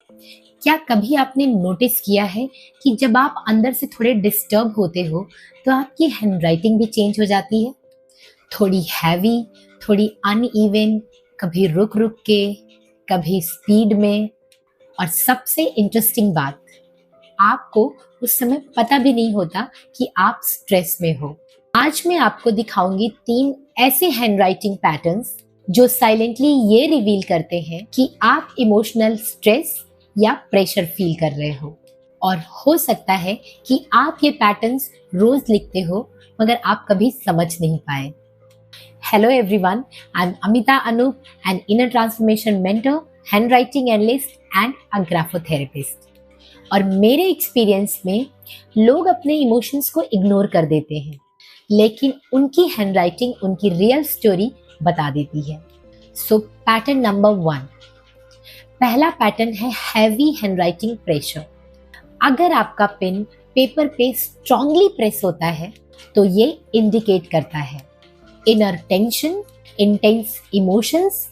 क्या कभी आपने नोटिस किया है कि जब आप अंदर से थोड़े डिस्टर्ब होते हो तो आपकी हैंडराइटिंग भी चेंज हो जाती है? थोड़ी हैवी, थोड़ी अनइवन, कभी रुक रुक के, कभी स्पीड में। और सबसे इंटरेस्टिंग बात, आपको उस समय पता भी नहीं होता कि आप स्ट्रेस में हो। आज मैं आपको दिखाऊंगी 3 ऐसे हैंडराइटिंग पैटर्न्स जो साइलेंटली ये रिवील करते हैं कि आप इमोशनल स्ट्रेस या प्रेशर फील कर रहे हो। और हो सकता है कि आप ये पैटर्न्स रोज लिखते हो मगर आप कभी समझ नहीं पाए। Hello everyone, I'm Amita Anup, an inner transformation mentor, handwriting analyst and a graphotherapist. और मेरे एक्सपीरियंस में लोग अपने इमोशंस को इग्नोर कर देते हैं, लेकिन उनकी हैंडराइटिंग उनकी रियल स्टोरी बता देती है। सो पैटर्न नंबर 1, पहला पैटर्न है हैवी हैंडराइटिंग प्रेशर। अगर आपका पेन पेपर पे स्ट्रांगली प्रेस होता है तो ये इंडिकेट करता है inner tension, intense emotions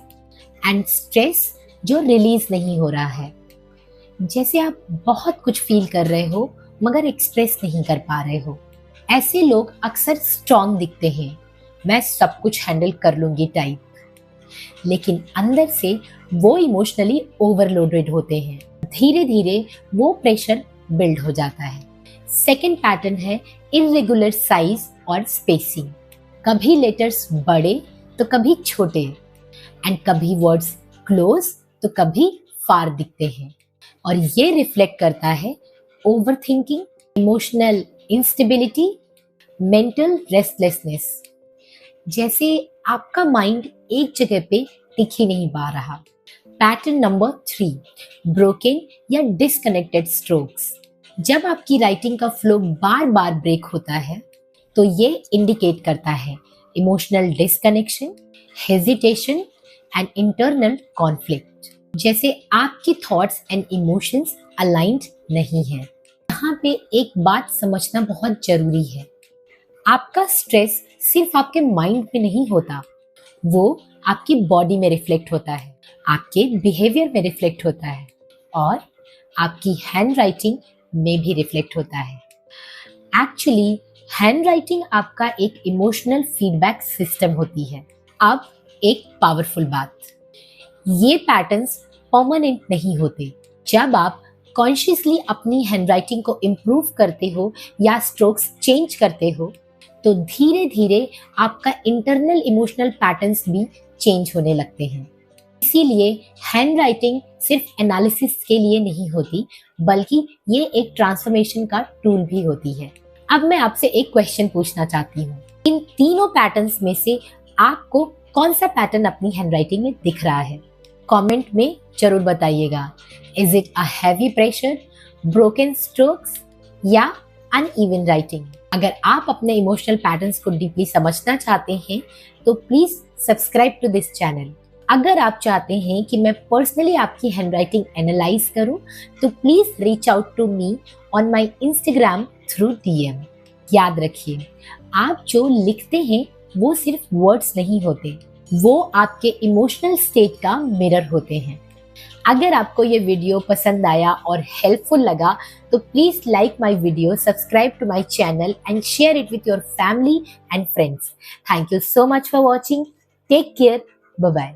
and stress जो रिलीज नहीं हो रहा है। जैसे आप बहुत कुछ फील कर रहे हो मगर एक्सप्रेस नहीं कर पा रहे हो। ऐसे लोग अक्सर स्ट्रांग दिखते हैं, मैं सब कुछ हैंडल कर लूंगी टाइप, लेकिन अंदर से वो इमोशनली ओवरलोडेड होते हैं। धीरे धीरे वो प्रेशर बिल्ड हो जाता है। सेकेंड पैटर्न है इर्रेगुलर साइज और स्पेसिंग। कभी लेटर्स बड़े तो कभी छोटे, एंड कभी वर्ड्स क्लोज तो कभी फार दिखते हैं। और ये रिफ्लेक्ट करता है over thinking, emotional instability, mental restlessness. जैसे आपका माइंड एक जगह पे टिक ही नहीं पा रहा। पैटर्न नंबर 3, ब्रोकन या डिस्कनेक्टेड स्ट्रोक्स। जब आपकी राइटिंग का फ्लो बार बार ब्रेक होता है तो ये इंडिकेट करता है emotional disconnection, hesitation and internal conflict. जैसे आपकी थॉट्स एंड इमोशंस अलाइंड नहीं है। यहाँ पे एक बात समझना बहुत जरूरी है, आपका स्ट्रेस सिर्फ आपके माइंड में नहीं होता, वो आपकी बॉडी में रिफ्लेक्ट होता है, आपके बिहेवियर में रिफ्लेक्ट होता है और आपकी हैंडराइटिंग में भी रिफ्लेक्ट होता है। एक्चुअली हैंडराइटिंग आपका एक इमोशनल फीडबैक सिस्टम होती है। अब एक पावरफुल बात, ये पैटर्न्स परमानेंट नहीं होते। जब आप कॉन्शियसली अपनी हैंडराइटिंग को इम्प्रूव करते हो या स्ट्रोक्स चेंज करते हो तो धीरे धीरे आपका इंटरनल इमोशनल पैटर्न्स भी चेंज होने लगते हैं। इसीलिए हैंडराइटिंग सिर्फ एनालिसिस के लिए नहीं होती, बल्कि ये एक ट्रांसफॉर्मेशन का टूल भी होती है। अब मैं आपसे एक क्वेश्चन पूछना चाहती हूँ, इन तीनों पैटर्न्स में से आपको कौन सा पैटर्न अपनी हैंडराइटिंग में दिख रहा है? कमेंट में जरूर बताइएगा। Is it a heavy pressure, broken strokes या अनइवन राइटिंग? अगर आप अपने इमोशनल पैटर्न्स को डीपली समझना चाहते हैं तो please subscribe to this channel. अगर आप चाहते हैं कि मैं पर्सनली आपकी हैंडराइटिंग एनालाइज करूं तो please reach out to me on my Instagram through DM। याद रखिए, आप जो लिखते हैं वो सिर्फ वर्ड्स नहीं होते, वो आपके इमोशनल स्टेट का मिरर होते हैं। अगर आपको ये वीडियो पसंद आया और हेल्पफुल लगा तो please like my video, subscribe to my channel and share it with your family and friends. Thank you so much for watching. Take care, bye bye.